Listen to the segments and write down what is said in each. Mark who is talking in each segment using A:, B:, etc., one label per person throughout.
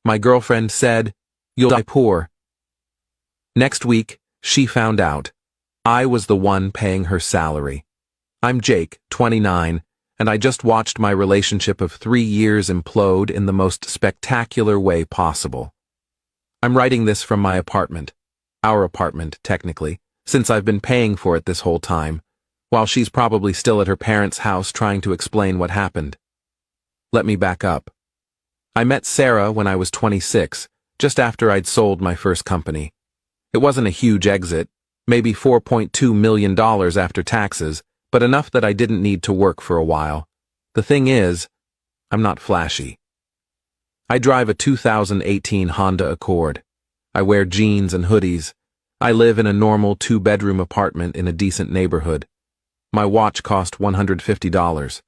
A: My girlfriend said, "You'll die poor." Next week, she found out. I was the one paying her salary. I'm Jake, 29, and I just watched my relationship of 3 years implode in the most spectacular way possible. I'm writing this from my apartment. Our apartment, technically, since I've been paying for it this whole time, while she's probably still at her parents' house trying to explain what happened. Let me back up. I met Sarah when I was 26, just after I'd sold my first company. It wasn't a huge exit, maybe $4.2 million after taxes, but enough that I didn't need to work for a while. The thing is, I'm not flashy. I drive a 2018 Honda Accord. I wear jeans and hoodies. I live in a normal 2-bedroom apartment in a decent neighborhood. My watch cost $150.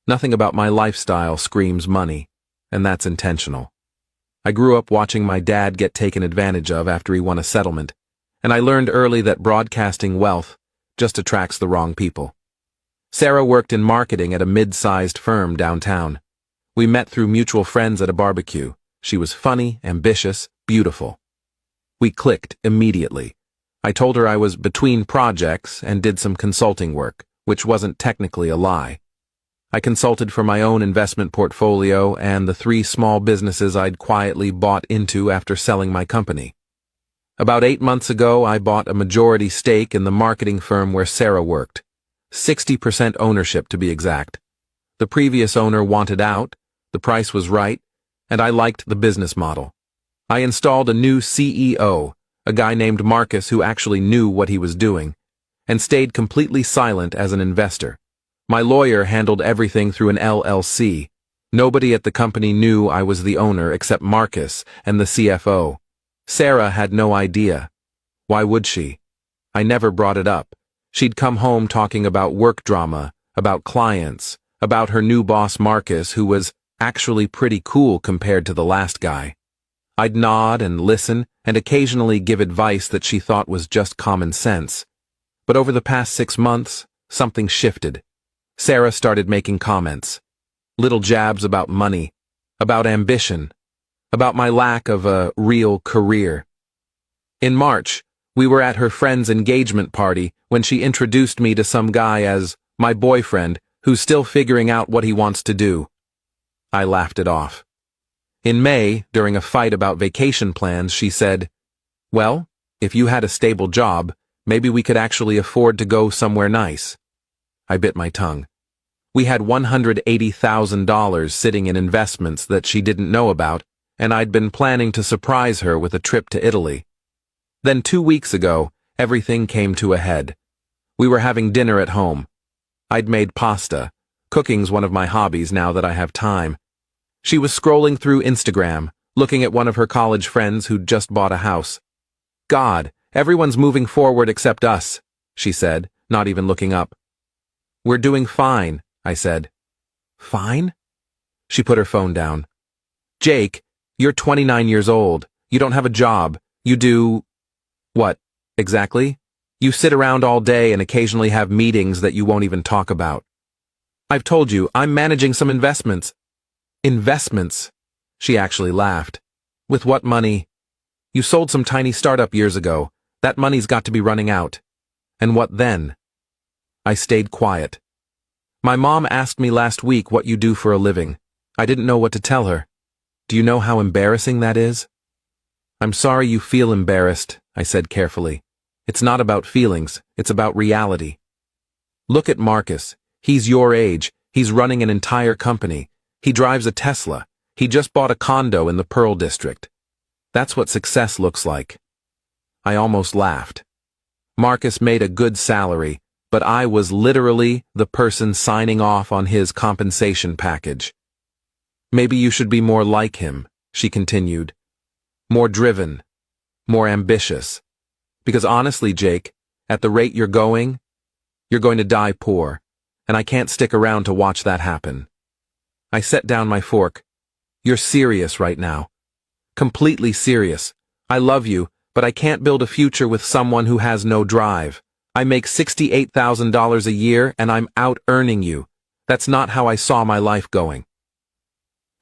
A: Nothing about my lifestyle screams money, and that's intentional. I grew up watching my dad get taken advantage of after he won a settlement, and I learned early that broadcasting wealth just attracts the wrong people. Sarah worked in marketing at a mid-sized firm downtown. We met through mutual friends at a barbecue. She was funny, ambitious, beautiful. We clicked immediately. I told her I was between projects and did some consulting work, which wasn't technically a lie. I consulted for my own investment portfolio and the 3 small businesses I'd quietly bought into after selling my company. About 8 months ago, I bought a majority stake in the marketing firm where Sarah worked. 60% ownership to be exact. The previous owner wanted out, the price was right, and I liked the business model. I installed a new CEO, a guy named Marcus who actually knew what he was doing, and stayed completely silent as an investor. My lawyer handled everything through an LLC. Nobody at the company knew I was the owner except Marcus and the CFO. Sarah had no idea. Why would she? I never brought it up. She'd come home talking about work drama, about clients, about her new boss Marcus, who was actually pretty cool compared to the last guy. I'd nod and listen and occasionally give advice that she thought was just common sense. But over the past 6 months, something shifted. Sarah started making comments. Little jabs about money, about ambition, about my lack of a real career. In March, we were at her friend's engagement party when she introduced me to some guy as my boyfriend who's still figuring out what he wants to do. I laughed it off. In May, during a fight about vacation plans, she said, "Well, if you had a stable job, maybe we could actually afford to go somewhere nice." I bit my tongue. We had $180,000 sitting in investments that she didn't know about, and I'd been planning to surprise her with a trip to Italy. Then 2 weeks ago, everything came to a head. We were having dinner at home. I'd made pasta. Cooking's one of my hobbies now that I have time. She was scrolling through Instagram, looking at one of her college friends who'd just bought a house. "God, everyone's moving forward except us," she said, not even looking up. "We're doing fine," I said. "Fine?" She put her phone down. "Jake, you're 29 years old. You don't have a job. You do..." "What, exactly?" "You sit around all day and occasionally have meetings that you won't even talk about." "I've told you, I'm managing some investments." "Investments?" She actually laughed. "With what money?" "You sold some tiny startup years ago. That money's got to be running out." "And what then?" I stayed quiet. "My mom asked me last week what you do for a living. I didn't know what to tell her. Do you know how embarrassing that is?" "I'm sorry you feel embarrassed," I said carefully. "It's not about feelings, it's about reality. Look at Marcus. He's your age. He's running an entire company. He drives a Tesla. He just bought a condo in the Pearl District. That's what success looks like." I almost laughed. Marcus made a good salary, but I was literally the person signing off on his compensation package. "Maybe you should be more like him," she continued. "More driven, more ambitious. Because honestly, Jake, at the rate you're going to die poor, and I can't stick around to watch that happen." I set down my fork. "You're serious right now. Completely serious. I love you, but I can't build a future with someone who has no drive. I make $68,000 a year and I'm out earning you. That's not how I saw my life going."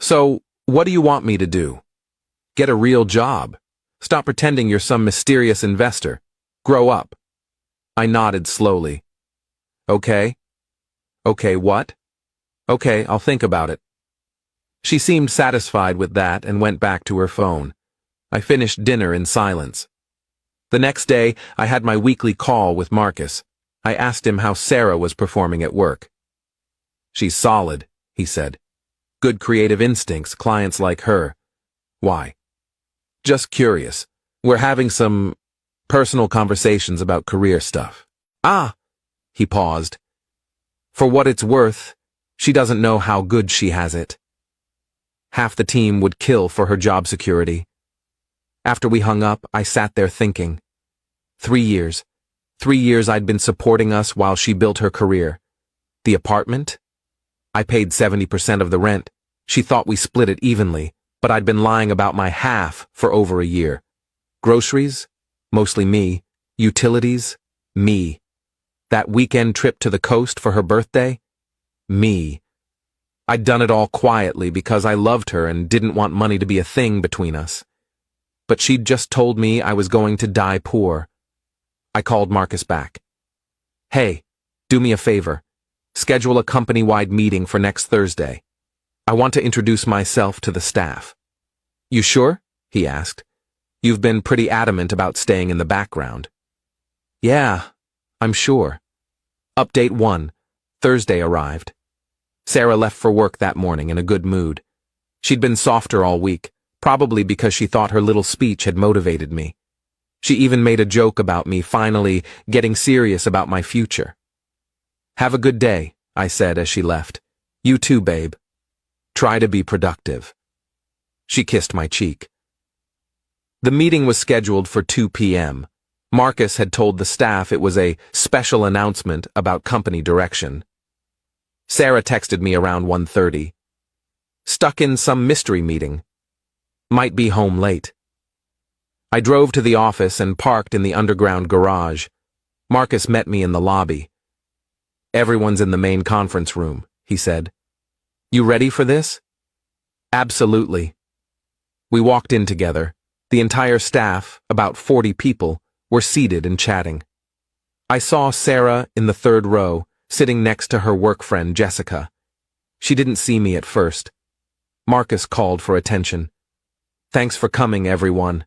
A: "So, what do you want me to do?" Get a real job. Stop pretending you're some mysterious investor. Grow up. I nodded slowly. Okay. Okay, what? Okay, I'll think about it. She seemed satisfied with that and went back to her phone. I finished dinner in silence. The next day, I had my weekly call with Marcus. I asked him how Sarah was performing at work. She's solid, he said. Good creative instincts, clients like her. Why? Just curious. We're having some personal conversations about career stuff. Ah, he paused. For what it's worth, she doesn't know how good she has it. Half the team would kill for her job security. After we hung up, I sat there thinking. 3 years. 3 years I'd been supporting us while she built her career. The apartment? I paid 70% of the rent. She thought we split it evenly, but I'd been lying about my half for over a year. Groceries? Mostly me. Utilities? Me. That weekend trip to the coast for her birthday? Me. I'd done it all quietly because I loved her and didn't want money to be a thing between us. But she'd just told me I was going to die poor. I called Marcus back. Hey, do me a favor. Schedule a company-wide meeting for next Thursday. I want to introduce myself to the staff. You sure? He asked. You've been pretty adamant about staying in the background. Yeah, I'm sure. Update 1. Thursday arrived. Sarah left for work that morning in a good mood. She'd been softer all week, probably because she thought her little speech had motivated me. She even made a joke about me finally getting serious about my future. Have a good day, I said as she left. You too, babe. Try to be productive. She kissed my cheek. The meeting was scheduled for 2 p.m. Marcus had told the staff it was a special announcement about company direction. Sarah texted me around 1:30. Stuck in some mystery meeting. Might be home late. I drove to the office and parked in the underground garage. Marcus met me in the lobby. Everyone's in the main conference room, he said. You ready for this? Absolutely. We walked in together. The entire staff, about 40 people, were seated and chatting. I saw Sarah in the 3rd row, sitting next to her work friend Jessica. She didn't see me at first. Marcus called for attention. Thanks for coming, everyone.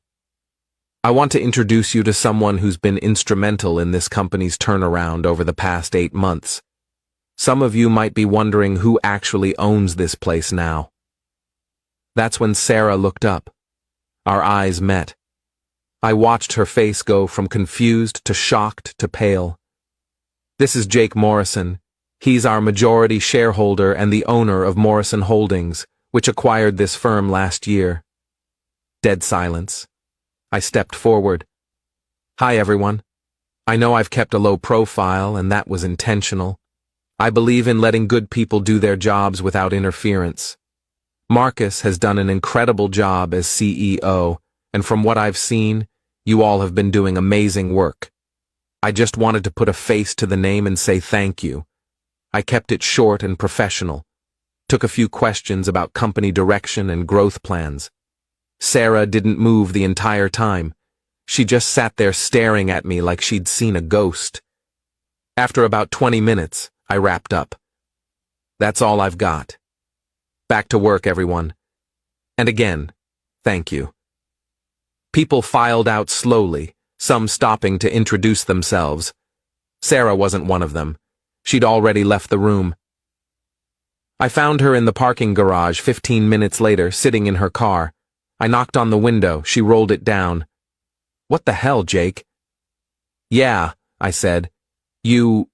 A: I want to introduce you to someone who's been instrumental in this company's turnaround over the past 8 months. Some of you might be wondering who actually owns this place now. That's when Sarah looked up. Our eyes met. I watched her face go from confused to shocked to pale. This is Jake Morrison. He's our majority shareholder and the owner of Morrison Holdings, which acquired this firm last year. Dead silence. I stepped forward. Hi, everyone. I know I've kept a low profile, and that was intentional. I believe in letting good people do their jobs without interference. Marcus has done an incredible job as CEO, and from what I've seen, you all have been doing amazing work. I just wanted to put a face to the name and say thank you. I kept it short and professional. Took a few questions about company direction and growth plans. Sarah didn't move the entire time. She just sat there staring at me like she'd seen a ghost. After about 20 minutes, I wrapped up. That's all I've got. Back to work, everyone. And again, thank you. People filed out slowly, some stopping to introduce themselves. Sarah wasn't one of them. She'd already left the room. I found her in the parking garage 15 minutes later, sitting in her car. I knocked on the window. She rolled it down. What the hell, Jake? Yeah, I said. You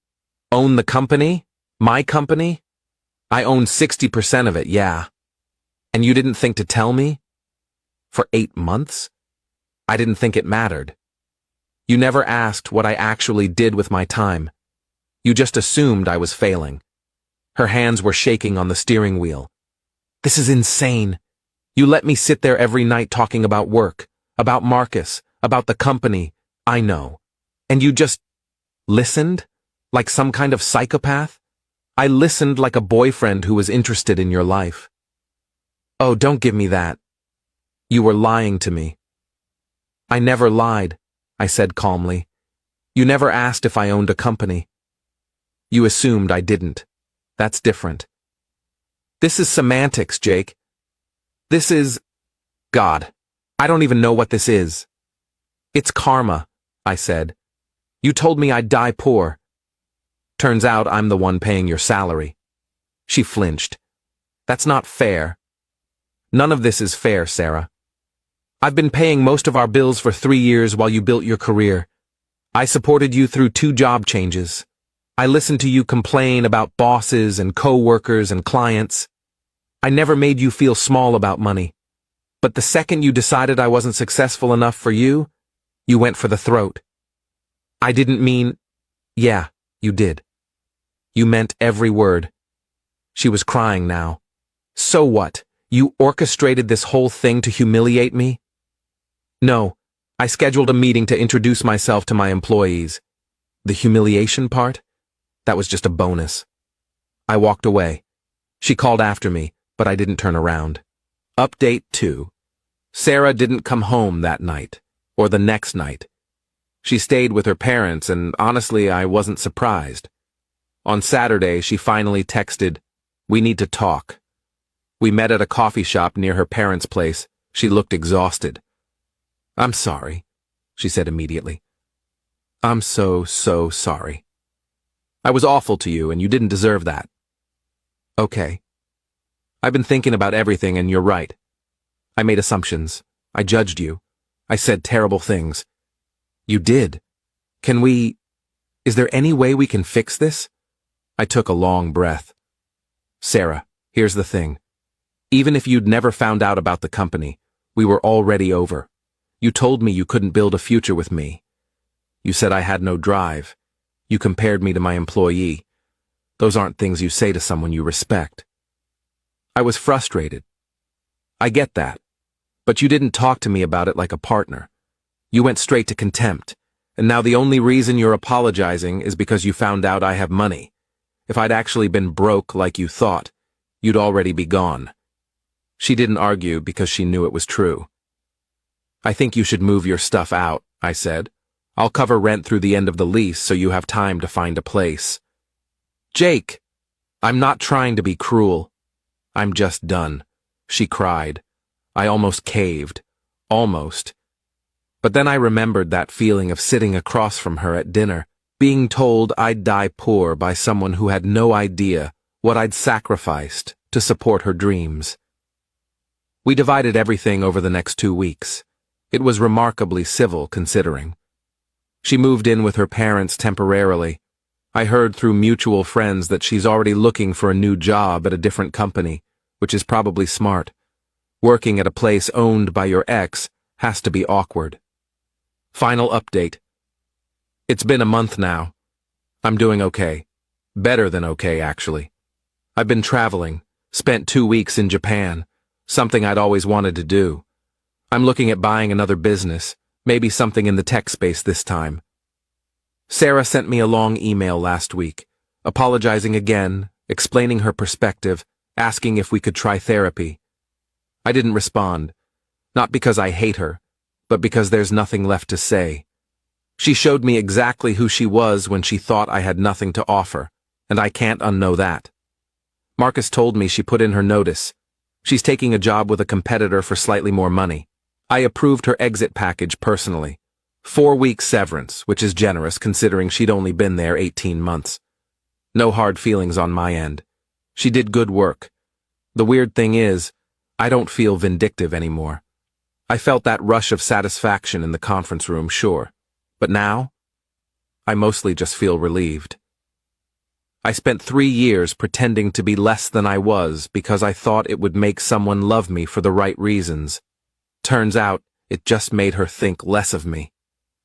A: own the company? My company? I own 60% of it, yeah. And you didn't think to tell me? For 8 months? I didn't think it mattered. You never asked what I actually did with my time. You just assumed I was failing. Her hands were shaking on the steering wheel. This is insane. You let me sit there every night talking about work, about Marcus, about the company. I know. And you just listened? Like some kind of psychopath? I listened like a boyfriend who was interested in your life. Oh, don't give me that. You were lying to me. I never lied, I said calmly. You never asked if I owned a company. You assumed I didn't. That's different. This is semantics, Jake. This is... God, I don't even know what this is. It's karma, I said. You told me I'd die poor. Turns out I'm the one paying your salary. She flinched. That's not fair. None of this is fair, Sarah. I've been paying most of our bills for 3 years while you built your career. I supported you through 2 job changes. I listened to you complain about bosses and co-workers and clients. I never made you feel small about money. But the second you decided I wasn't successful enough for you, you went for the throat. I didn't mean... Yeah, you did. You meant every word. She was crying now. So what? You orchestrated this whole thing to humiliate me? No, I scheduled a meeting to introduce myself to my employees. The humiliation part? That was just a bonus. I walked away. She called after me, but I didn't turn around. Update 2. Sarah didn't come home that night, or the next night. She stayed with her parents, and honestly, I wasn't surprised. On Saturday, she finally texted, "We need to talk." We met at a coffee shop near her parents' place. She looked exhausted. "I'm sorry," she said immediately. "I'm so sorry. I was awful to you, and you didn't deserve that." "Okay. I've been thinking about everything, and you're right. I made assumptions. I judged you. I said terrible things." "You did. Is there any way we can fix this?" I took a long breath. "Sarah, here's the thing. Even if you'd never found out about the company, we were already over. You told me you couldn't build a future with me. You said I had no drive. You compared me to my employee. Those aren't things you say to someone you respect." I was frustrated. "I get that. But you didn't talk to me about it like a partner. You went straight to contempt, and now the only reason you're apologizing is because you found out I have money. If I'd actually been broke like you thought, you'd already be gone." She didn't argue because she knew it was true. "I think you should move your stuff out," I said. "I'll cover rent through the end of the lease so you have time to find a place." "Jake, I'm not trying to be cruel. I'm just done," she cried. I almost caved. Almost. But then I remembered that feeling of sitting across from her at dinner, being told I'd die poor by someone who had no idea what I'd sacrificed to support her dreams. We divided everything over the next 2 weeks. It was remarkably civil, considering. She moved in with her parents temporarily. I heard through mutual friends that she's already looking for a new job at a different company, which is probably smart. Working at a place owned by your ex has to be awkward. Final update. It's been a month now. I'm doing okay. Better than okay, actually. I've been traveling, spent 2 weeks in Japan, something I'd always wanted to do. I'm looking at buying another business, maybe something in the tech space this time. Sarah sent me a long email last week, apologizing again, explaining her perspective, asking if we could try therapy. I didn't respond, not because I hate her, but because there's nothing left to say. She showed me exactly who she was when she thought I had nothing to offer, and I can't unknow that. Marcus told me she put in her notice. She's taking a job with a competitor for slightly more money. I approved her exit package personally. 4 weeks severance, which is generous considering she'd only been there 18 months. No hard feelings on my end. She did good work. The weird thing is, I don't feel vindictive anymore. I felt that rush of satisfaction in the conference room, sure. But now, I mostly just feel relieved. I spent 3 years pretending to be less than I was because I thought it would make someone love me for the right reasons. Turns out, it just made her think less of me.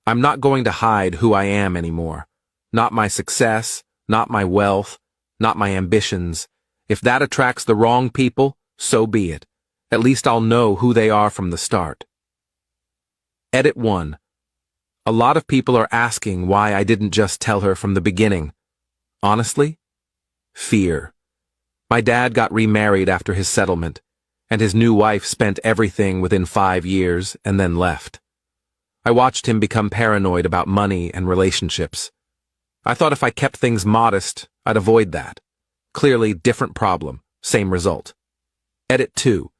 A: I'm not going to hide who I am anymore. Not my success, not my wealth, not my ambitions. If that attracts the wrong people, so be it. At least I'll know who they are from the start. Edit 1. A lot of people are asking why I didn't just tell her from the beginning. Honestly? Fear. My dad got remarried after his settlement, and his new wife spent everything within 5 years and then left. I watched him become paranoid about money and relationships. I thought if I kept things modest, I'd avoid that. Clearly, different problem, same result. Edit 2.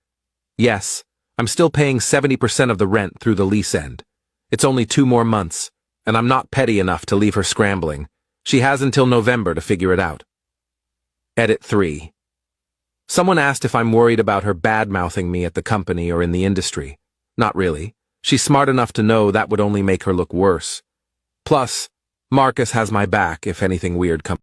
A: Yes, I'm still paying 70% of the rent through the lease end. It's only 2 more months, and I'm not petty enough to leave her scrambling. She has until November to figure it out. Edit 3. Someone asked if I'm worried about her bad-mouthing me at the company or in the industry. Not really. She's smart enough to know that would only make her look worse. Plus, Marcus has my back if anything weird comes.